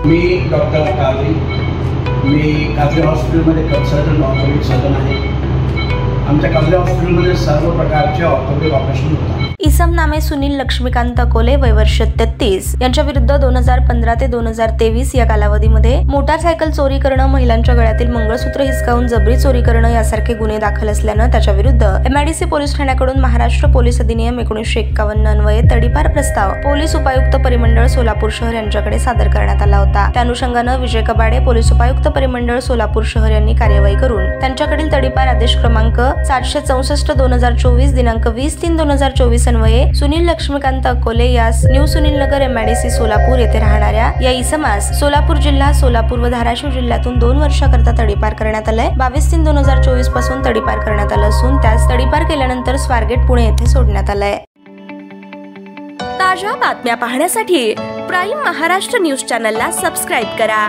मी doctor काजरी, मी काजरी हॉस्पिटलमध्ये consultant orthopaedic surgeon आहे। आमच्या काजरी हॉस्पिटलमध्ये सर्व प्रकारचे ऑर्थोपेडिक ऑपरेशन होतात। इसम नामे सुनील लक्ष्मीकांत अकोले, वय वर्ष 33, यांच्या विरुद्ध 2015 ते 2023 या कालावधीमध्ये मोटारसायकल चोरी करणं, महिलांच्या गळ्यातील मंगळसूत्र हिसकावून जबरी चोरी करणं यासारखे गुन्हे दाखल असल्यानं त्याच्या विरुद्ध MIDC पोलीस ठाण्याकडून महाराष्ट्र पोलीस अधिनियम 1951 अन्वये तडीपार प्रस्ताव पोलीस उपायुक्त परिमंडळ सोलापूर शहर यांच्याकडे सादर करण्यात आला होता। त्या अनुषंगानं विजय कबाडे, पोलीस उपायुक्त परिमंडळ सोलापूर शहर यांनी कार्यवाही करून त्यांच्याकडील तडीपार आदेश क्रमांक 764/2024 दिनांक 20/3/2024 अन्वये सुनील लक्ष्मीकांत अकोले यास न्यू सुनील नगर MIDC सोलापूर येथे राहणाऱ्या या इसमास सोलापूर जिल्हा, सोलापूर व धाराशिव जिल्ह्यातून 2 वर्षाकरता तडीपार करण्यात आलंय। 22/3/2024 पासून तडीपार करण्यात आलं असून त्यास तडीपार केल्यानंतर स्वारगेट पुणे येथे सोडण्यात आलंय। ताज्या बातम्या पाहण्यासाठी प्राईम महाराष्ट्र न्यूज चॅनलला सबस्क्राईब करा।